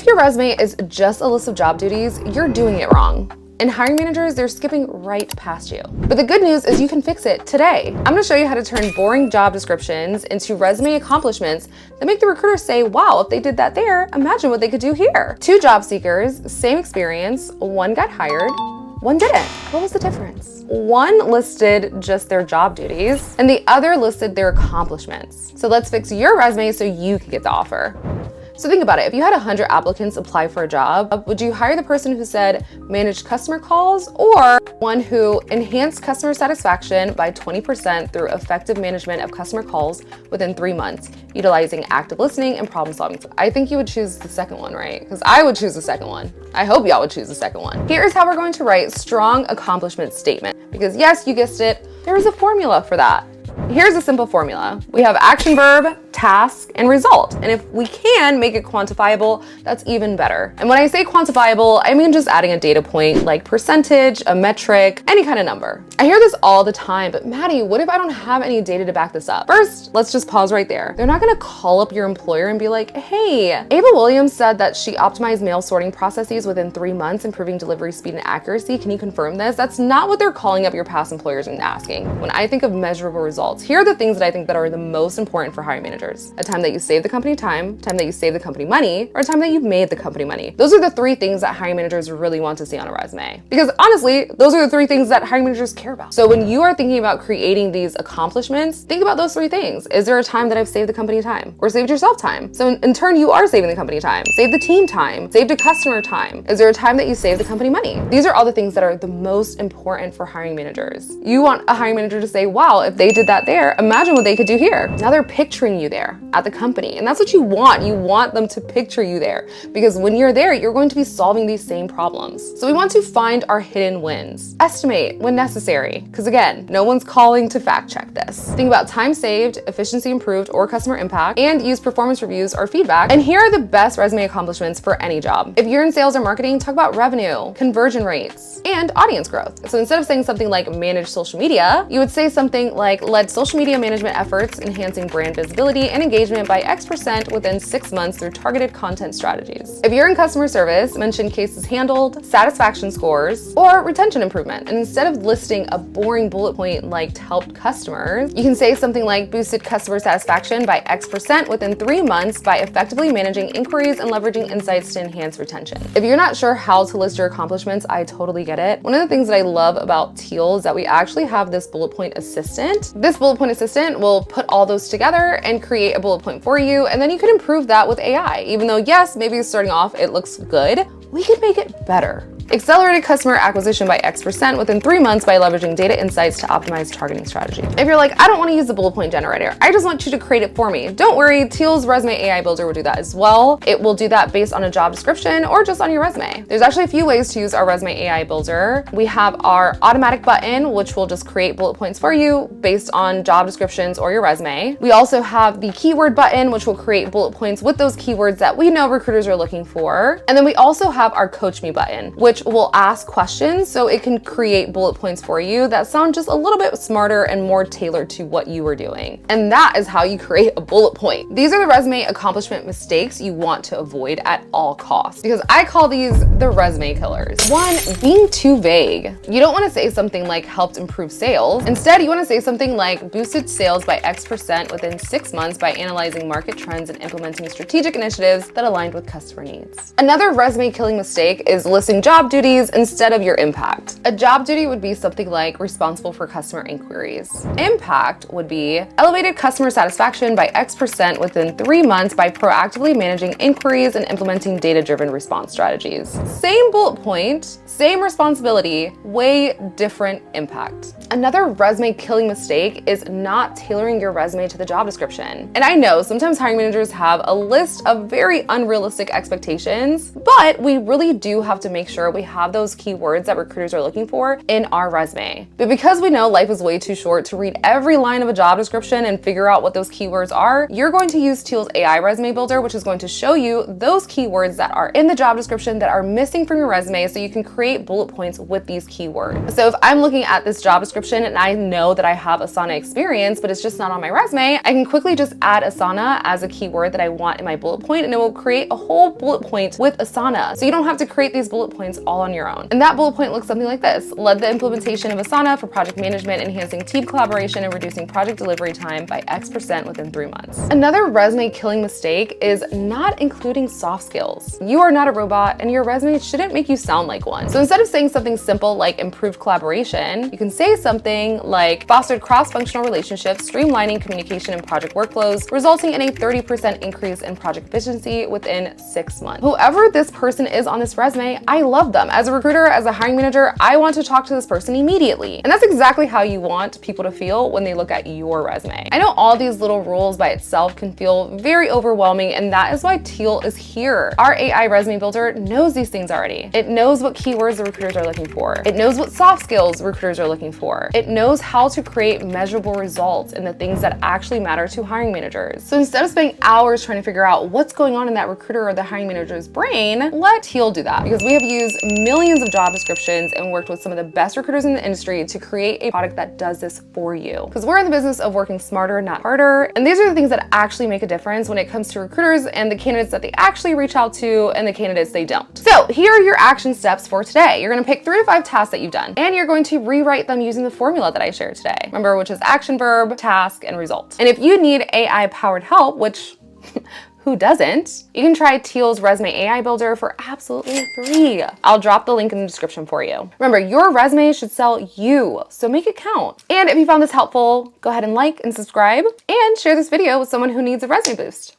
If your resume is just a list of job duties, you're doing it wrong. And hiring managers, they're skipping right past you. But the good news is you can fix it today. I'm gonna show you how to turn boring job descriptions into resume accomplishments that make the recruiter say, wow, if they did that there, imagine what they could do here. 2 job seekers, same experience, one got hired, one didn't. What was the difference? One listed just their job duties and the other listed their accomplishments. So let's fix your resume so you can get the offer. So think about it, if you had 100 applicants apply for a job, would you hire the person who said managed customer calls or one who enhanced customer satisfaction by 20% through effective management of customer calls within 3 months, utilizing active listening and problem solving? I think you would choose the second one, right? Because I would choose the second one. I hope y'all would choose the second one. Here's how we're going to write strong accomplishment statement. Because yes, you guessed it, there is a formula for that. Here's a simple formula. We have action verb, task, and result. And if we can make it quantifiable, that's even better. And when I say quantifiable, I mean just adding a data point like percentage, a metric, any kind of number. I hear this all the time, but Maddie, what if I don't have any data to back this up? First, let's just pause right there. They're not gonna call up your employer and be like, hey, Ava Williams said that she optimized mail sorting processes within 3 months, improving delivery speed and accuracy. Can you confirm this? That's not what they're calling up your past employers and asking. When I think of measurable results, here are the things that I think that are the most important for hiring managers. A time that you save the company time that you save the company money, or a time that you've made the company money. Those are the 3 things that hiring managers really want to see on a resume. Because honestly, those are the 3 things that hiring managers care about. So when you are thinking about creating these accomplishments, think about those 3 things. Is there a time that I've saved the company time? Or saved yourself time? So in turn, you are saving the company time. Save the team time. Saved a customer time. Is there a time that you save the company money? These are all the things that are the most important for hiring managers. You want a hiring manager to say, wow, if they did that there, imagine what they could do here. Now they're picturing you there at the company. And that's what you want. You want them to picture you there because when you're there, you're going to be solving these same problems. So we want to find our hidden wins. Estimate when necessary. Because again, no one's calling to fact check this. Think about time saved, efficiency improved, or customer impact, and use performance reviews or feedback. And here are the best resume accomplishments for any job. If you're in sales or marketing, talk about revenue, conversion rates, and audience growth. So instead of saying something like manage social media, you would say something like led social media management efforts, enhancing brand visibility and engagement by X% within 6 months through targeted content strategies. If you're in customer service, mention cases handled, satisfaction scores, or retention improvement. And instead of listing a boring bullet point like helped customers, you can say something like boosted customer satisfaction by X% within 3 months by effectively managing inquiries and leveraging insights to enhance retention. If you're not sure how to list your accomplishments, I totally get it. One of the things that I love about Teal is that we actually have this bullet point assistant. This bullet point assistant will put all those together and create a bullet point for you, and then you can improve that with AI. Even though yes, maybe starting off it looks good, we can make it better. Accelerated customer acquisition by X% within 3 months by leveraging data insights to optimize targeting strategy. If you're like, I don't want to use the bullet point generator, I just want you to create it for me. Don't worry, Teal's resume AI builder will do that as well. It will do that based on a job description or just on your resume. There's actually a few ways to use our resume AI builder. We have our automatic button, which will just create bullet points for you based on job descriptions or your resume. We also have the keyword button, which will create bullet points with those keywords that we know recruiters are looking for. And then we also have our coach me button, which will ask questions so it can create bullet points for you that sound just a little bit smarter and more tailored to what you are doing. And that is how you create a bullet point. These are the resume accomplishment mistakes you want to avoid at all costs, because I call these the resume killers. 1, being too vague. You don't want to say something like helped improve sales. Instead, you want to say something like boosted sales by X% within 6 months by analyzing market trends and implementing strategic initiatives that aligned with customer needs. Another resume killing mistake is listing job duties instead of your impact. A job duty would be something like responsible for customer inquiries. Impact would be elevated customer satisfaction by X% within 3 months by proactively managing inquiries and implementing data-driven response strategies. Same bullet point, same responsibility, way different impact. Another resume killing mistake is not tailoring your resume to the job description. And I know sometimes hiring managers have a list of very unrealistic expectations, but we really do have to make sure we have those keywords that recruiters are looking for in our resume. But because we know life is way too short to read every line of a job description and figure out what those keywords are, you're going to use Teal's AI resume builder, which is going to show you those keywords that are in the job description that are missing from your resume so you can create bullet points with these keywords. So if I'm looking at this job description and I know that I have Asana experience, but it's just not on my resume, I can quickly just add Asana as a keyword that I want in my bullet point, and it will create a whole bullet point with Asana. So you don't have to create these bullet points all on your own. And that bullet point looks something like this: led the implementation of Asana for project management, enhancing team collaboration and reducing project delivery time by X% within 3 months. Another resume killing mistake is not including soft skills. You are not a robot, and your resume shouldn't make you sound like one. So instead of saying something simple like improved collaboration, you can say something like fostered cross-functional relationships, streamlining communication and project workflows, resulting in a 30% increase in project efficiency within 6 months. Whoever this person is on this resume, I love them. As a recruiter, as a hiring manager, I want to talk to this person immediately. And that's exactly how you want people to feel when they look at your resume. I know all these little rules by itself can feel very overwhelming, and that is why Teal is here. Our AI resume builder knows these things already. It knows what keywords the recruiters are looking for. It knows what soft skills recruiters are looking for. It knows how to create measurable results in the things that actually matter to hiring managers. So instead of spending hours trying to figure out what's going on in that recruiter or the hiring manager's brain, let Teal do that, because we have used millions of job descriptions and worked with some of the best recruiters in the industry to create a product that does this for you. Because we're in the business of working smarter, not harder. And these are the things that actually make a difference when it comes to recruiters and the candidates that they actually reach out to and the candidates they don't. So here are your action steps for today. You're going to pick 3 to 5 tasks that you've done, and you're going to rewrite them using the formula that I shared today. Remember, which is action, verb, task, and result. And if you need AI powered help, which who doesn't, you can try Teal's Resume AI Builder for absolutely free. I'll drop the link in the description for you. Remember, your resume should sell you, so make it count. And if you found this helpful, go ahead and like and subscribe, and share this video with someone who needs a resume boost.